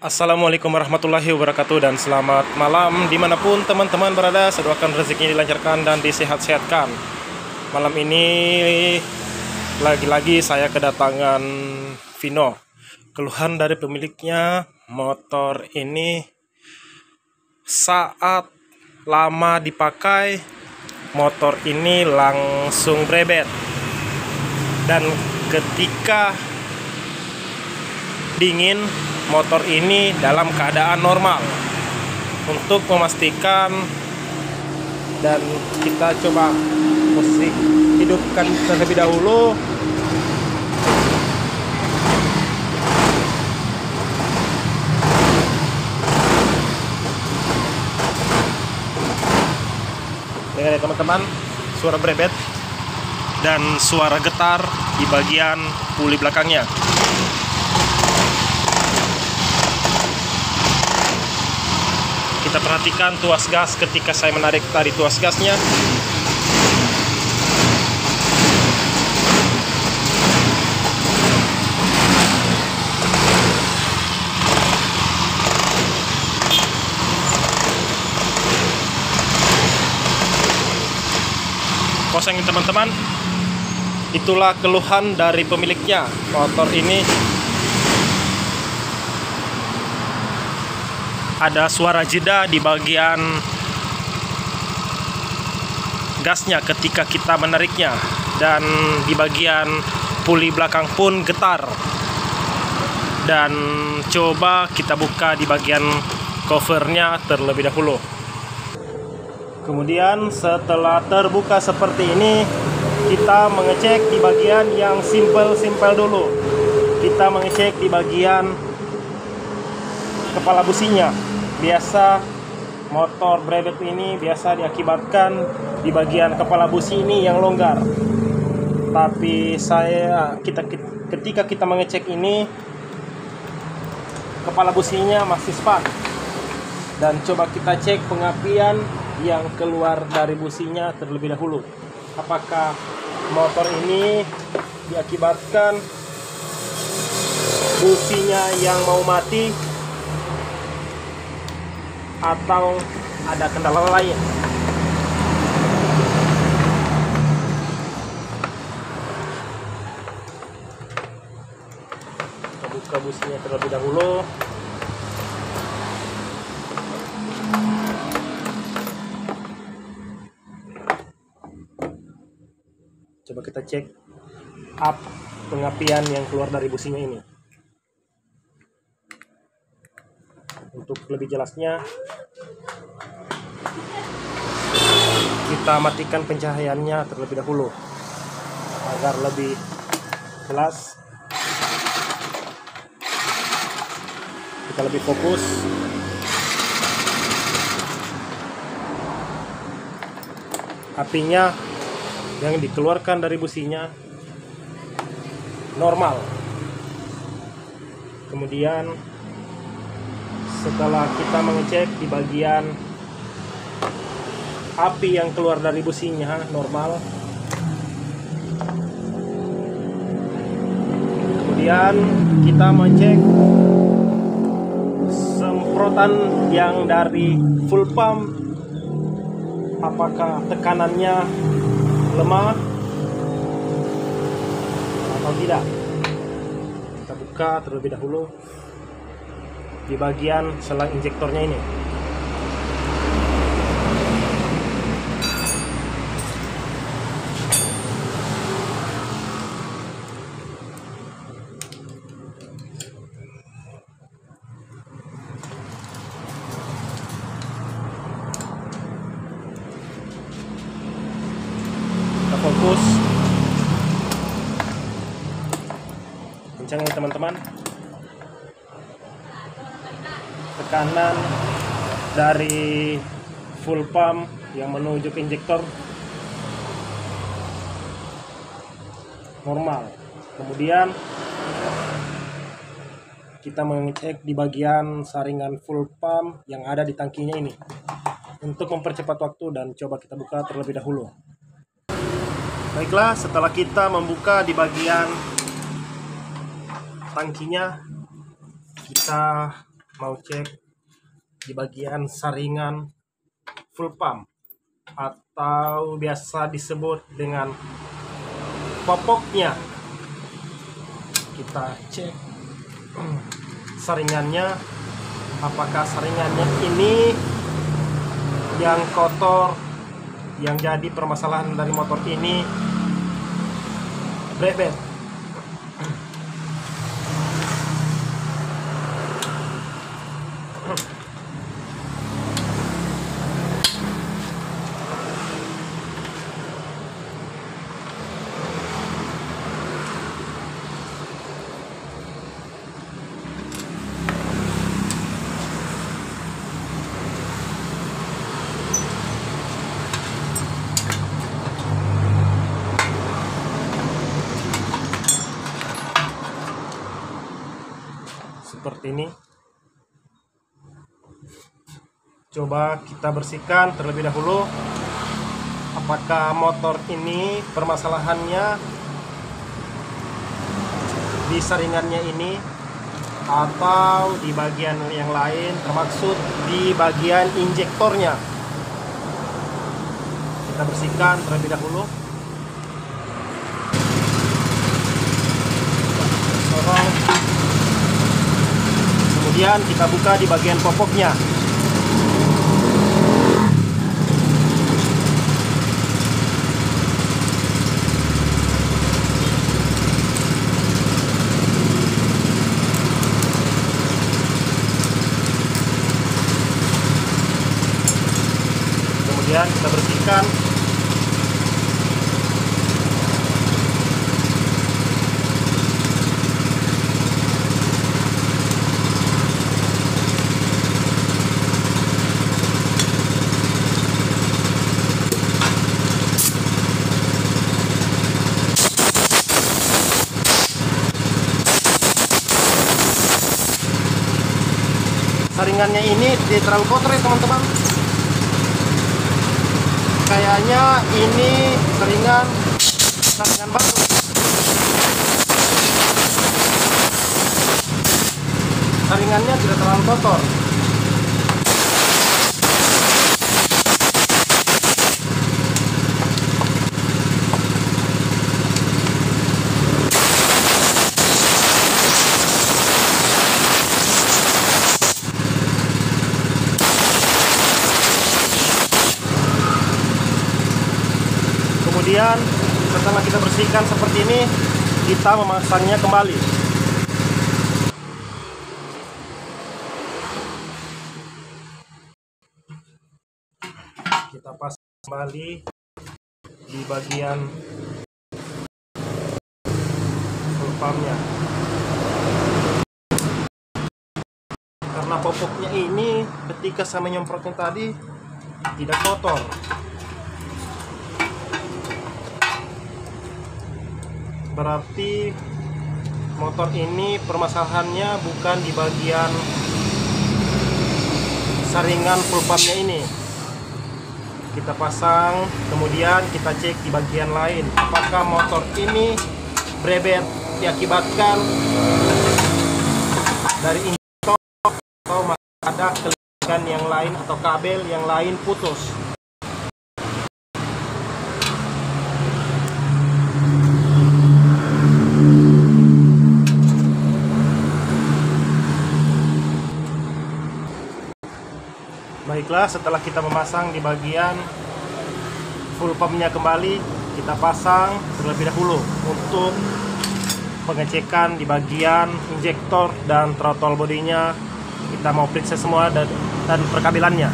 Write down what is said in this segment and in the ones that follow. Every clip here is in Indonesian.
Assalamualaikum warahmatullahi wabarakatuh dan selamat malam dimanapun teman-teman berada. Saya doakan rezekinya dilancarkan dan disehat-sehatkan. Malam ini lagi-lagi saya kedatangan Vino. Keluhan dari pemiliknya, motor ini saat lama dipakai, motor ini langsung brebet. Dan ketika dingin, motor ini dalam keadaan normal. Untuk memastikan dan kita coba posisi hidupkan terlebih dahulu. Dengar ya teman-teman, suara brebet dan suara getar di bagian puli belakangnya. Kita perhatikan tuas gas ketika saya menarik tali tuas gasnya. Kosong teman-teman. Itulah keluhan dari pemiliknya. Motor ini ada suara jeda di bagian gasnya ketika kita menariknya, dan di bagian puli belakang pun getar. Dan coba kita buka di bagian covernya terlebih dahulu. Kemudian setelah terbuka seperti ini, kita mengecek di bagian yang simpel dulu. Kita mengecek di bagian kepala businya. Biasa motor brebet ini biasa diakibatkan di bagian kepala busi ini yang longgar. Tapi ketika kita mengecek ini, kepala businya masih span. Dan coba kita cek pengapian yang keluar dari businya terlebih dahulu. Apakah motor ini diakibatkan businya yang mau mati atau ada kendala lain. Kita buka businya terlebih dahulu. Coba kita cek pengapian yang keluar dari businya ini. Untuk lebih jelasnya, kita matikan pencahayaannya terlebih dahulu agar lebih jelas. Kita lebih fokus. Apinya yang dikeluarkan dari businya normal. Kemudian setelah kita mengecek di bagian api yang keluar dari businya normal, kemudian kita mengecek semprotan yang dari full pump, apakah tekanannya lemah atau tidak. Kita buka terlebih dahulu di bagian selang injektornya ini. Kita fokus. Kencangnya teman-teman. Tekanan dari full pump yang menuju ke injektor normal. Kemudian kita mengecek di bagian saringan full pump yang ada di tangkinya ini untuk mempercepat waktu, dan coba kita buka terlebih dahulu. Baiklah, setelah kita membuka di bagian tangkinya, kita mau cek di bagian saringan full pump atau biasa disebut dengan popoknya. Kita cek saringannya, apakah saringannya ini yang kotor, yang jadi permasalahan dari motor ini brebet. Seperti ini. Coba kita bersihkan terlebih dahulu. Apakah motor ini permasalahannya di saringannya ini atau di bagian yang lain, termaksud di bagian injektornya. Kita bersihkan terlebih dahulu. Kemudian kita buka di bagian popoknya. Kemudian kita bersihkan. Saringannya ini tidak terlalu kotor ya teman-teman. Kayaknya ini saringan baru. Saringannya tidak terlalu kotor. Kemudian setelah kita bersihkan seperti ini, kita memasangnya kembali. Kita pasang kembali di bagian full pumpnya. Karena popoknya ini ketika saya menyemprotnya tadi tidak kotor. Berarti motor ini permasalahannya bukan di bagian saringan full pumpnya ini. Kita pasang, kemudian kita cek di bagian lain. Apakah motor ini brebet diakibatkan dari injektor atau masih ada kelistrikan yang lain atau kabel yang lain putus. Baiklah, setelah kita memasang di bagian full pumpnya kembali, kita pasang terlebih dahulu untuk pengecekan di bagian injektor dan throttle bodinya. Kita mau periksa semua dan perkabelannya.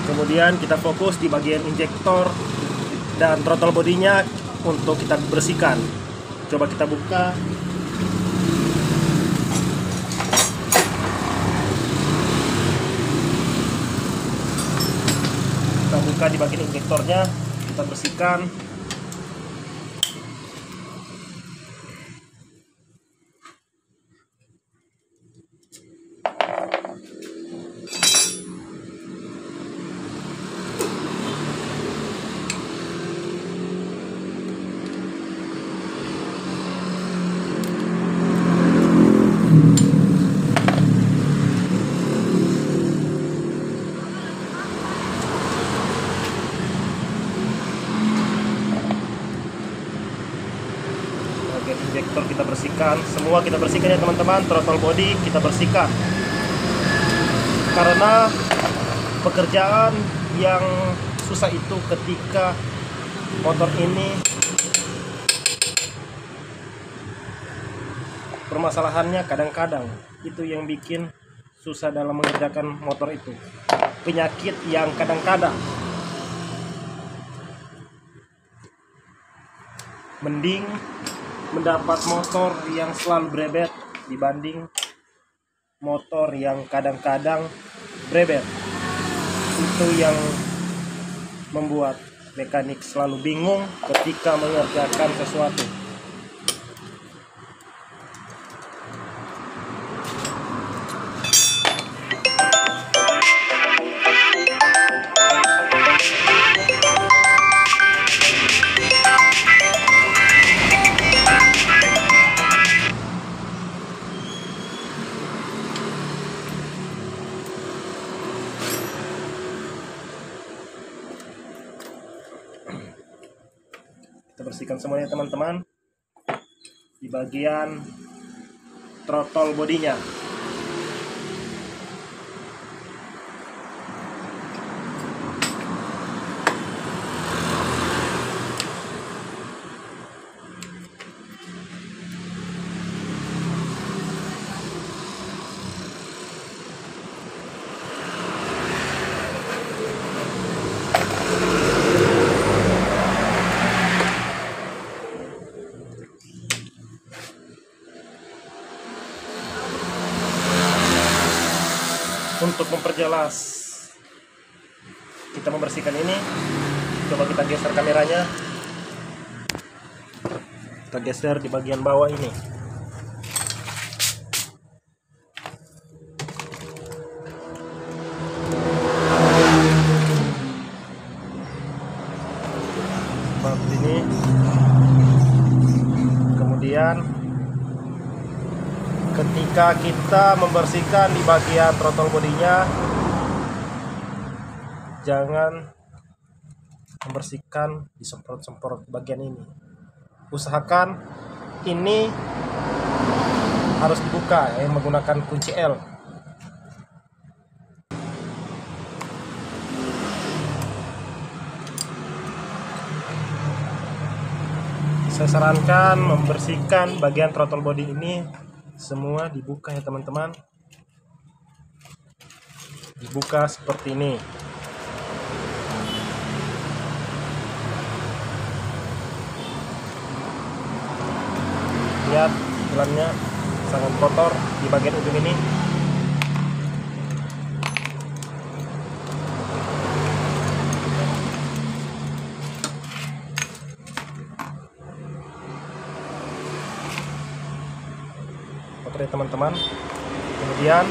Kemudian kita fokus di bagian injektor dan throttle bodinya untuk kita bersihkan. Coba kita buka. Kita buka di bagian injektornya, kita bersihkan. semua kita bersihkan ya teman-teman. Throttle body kita bersihkan, karena pekerjaan yang susah itu ketika motor ini permasalahannya kadang-kadang itu yang bikin susah dalam mengerjakan motor itu. Penyakit yang kadang-kadang mending mendapat motor yang selalu berebet dibanding motor yang kadang-kadang berebet. Itu yang membuat mekanik selalu bingung ketika mengerjakan sesuatu. Kita bersihkan semuanya teman-teman di bagian throttle bodinya. Untuk memperjelas kita membersihkan ini, coba kita geser kameranya. Kita geser di bagian bawah ini. Seperti ini. Kemudian ketika kita membersihkan di bagian throttle bodinya, jangan membersihkan di semprot-semprot bagian ini. Usahakan ini harus dibuka menggunakan kunci L. Saya sarankan membersihkan bagian throttle body ini semua dibuka ya teman-teman. Dibuka seperti ini. Lihat jalannya sangat kotor di bagian ujung ini. Kotor ya teman-teman. Kemudian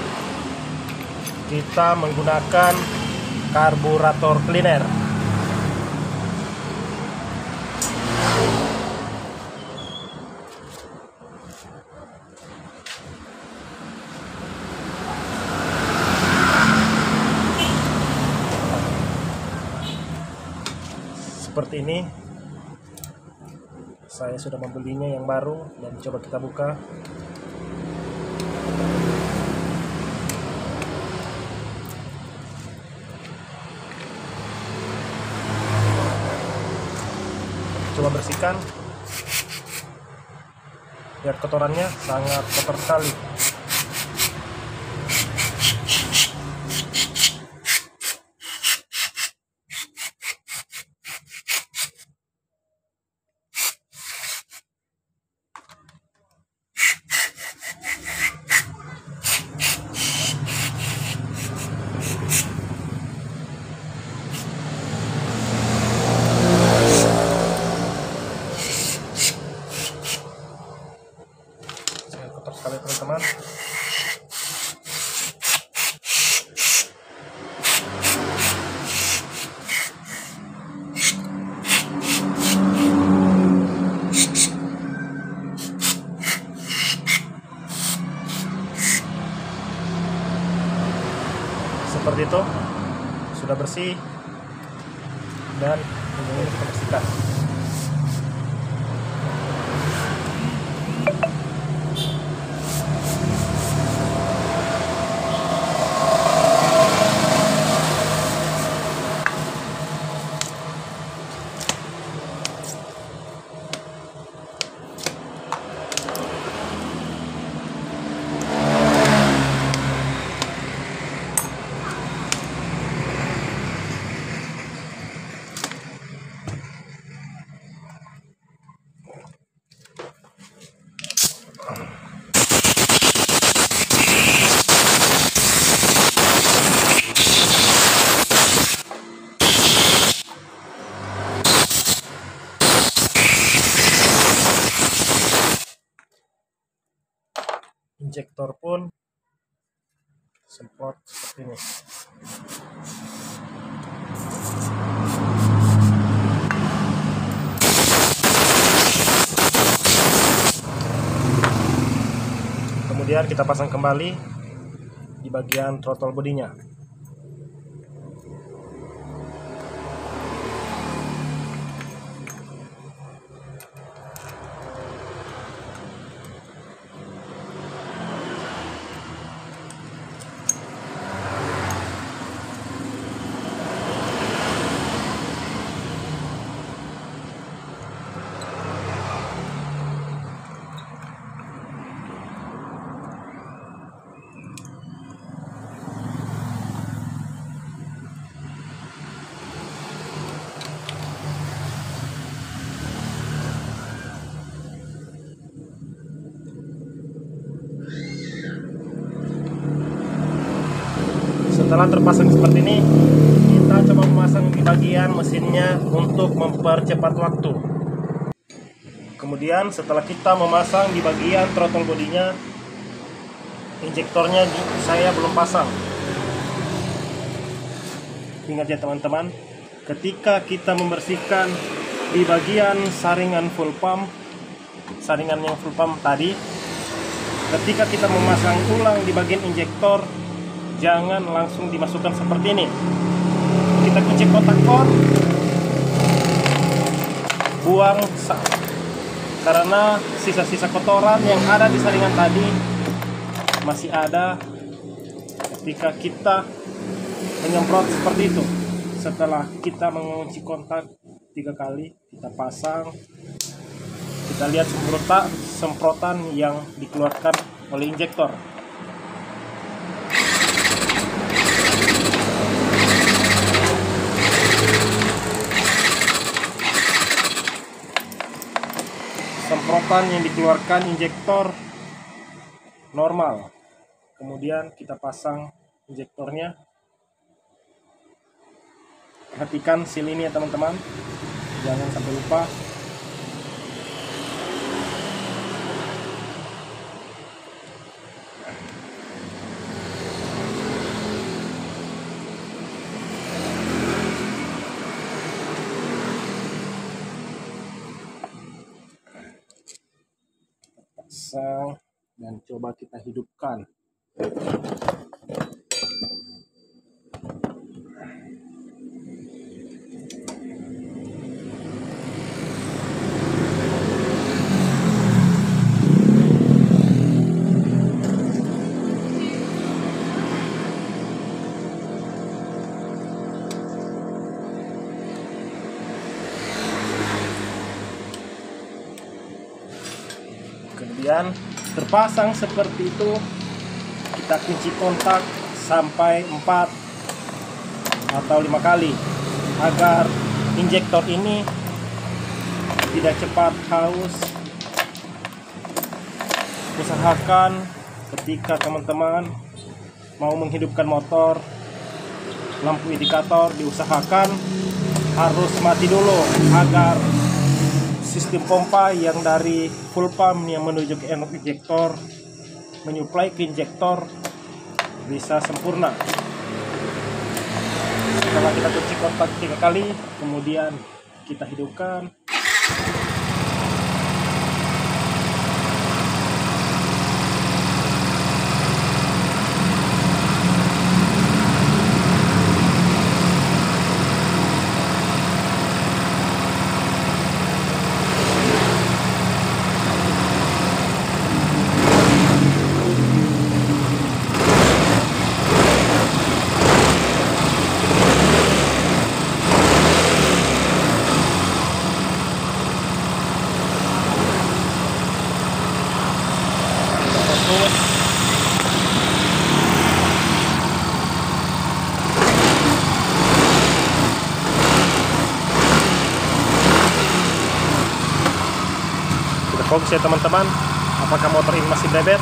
kita menggunakan karburator cleaner. Seperti ini. Saya sudah membelinya yang baru dan coba kita buka. Coba bersihkan. Lihat kotorannya sangat kotor sekali. Kotor sekali teman-teman. Seperti itu, sudah bersih dan ini kita bersihkan. injektor pun semprot seperti ini. Kemudian kita pasang kembali di bagian throttle bodinya. Setelah terpasang seperti ini, kita coba memasang di bagian mesinnya untuk mempercepat waktu. Kemudian setelah kita memasang di bagian throttle bodinya, injektornya saya belum pasang. Ingat ya teman-teman, ketika kita membersihkan di bagian saringan full pump, saringan yang full pump tadi, ketika kita memasang ulang di bagian injektor, jangan langsung dimasukkan seperti ini. Kita kunci kotak on, buang karena sisa-sisa kotoran yang ada di saringan tadi masih ada ketika kita menyemprot seperti itu. Setelah kita mengunci kontak 3 kali, kita pasang, kita lihat semprotan yang dikeluarkan oleh injektor. Semprotan yang dikeluarkan injektor normal. Kemudian kita pasang injektornya. Perhatikan seal ini ya teman-teman, jangan sampai lupa. Dan coba kita hidupkan. Kemudian terpasang seperti itu, kita kunci kontak sampai 4 atau 5 kali agar injektor ini tidak cepat haus. Usahakan ketika teman-teman mau menghidupkan motor, lampu indikator diusahakan harus mati dulu agar sistem pompa yang dari full pump yang menuju ke injektor, menyuplai ke injektor bisa sempurna. Setelah kita kunci kontak 3 kali, kemudian kita hidupkan. Fokus ya teman-teman, apakah motor ini masih bebet.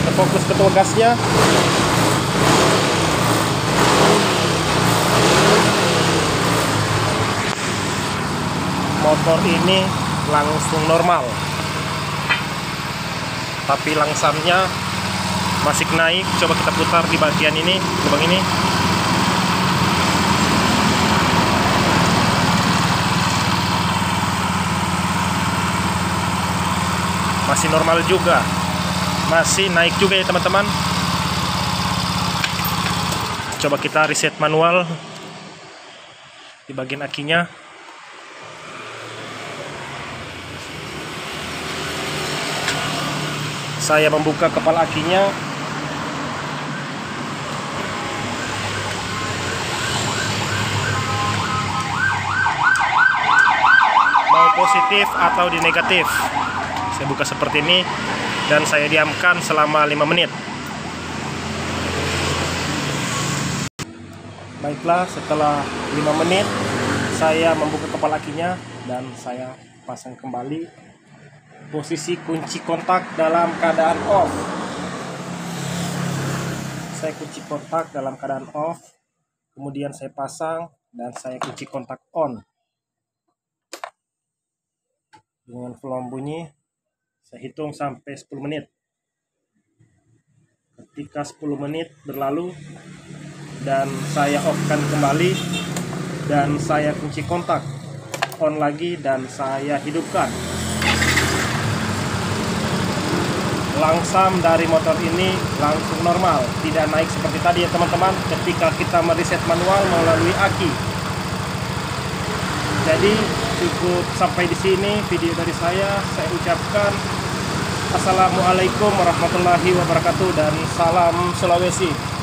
Kita fokus ke tool gasnya. Motor ini langsung normal. tapi langsamnya masih naik. Coba kita putar di bagian ini, lubang ini. Masih normal juga, masih naik juga ya teman-teman. Coba kita reset manual di bagian akinya. Saya membuka kepala akinya. Mau positif atau di negatif. Saya buka seperti ini dan saya diamkan selama 5 menit. Baiklah, setelah 5 menit saya membuka kepala akinya dan saya pasang kembali. Posisi kunci kontak dalam keadaan off. Saya kunci kontak dalam keadaan off, kemudian saya pasang dan saya kunci kontak on. Dengan volume bunyi, saya hitung sampai 10 menit. Ketika 10 menit berlalu dan saya off-kan kembali dan saya kunci kontak on lagi dan saya hidupkan. Langsam dari motor ini langsung normal, tidak naik seperti tadi ya teman-teman ketika kita mereset manual melalui aki. Jadi cukup sampai di sini video dari saya ucapkan Assalamualaikum warahmatullahi wabarakatuh dan salam Sulawesi.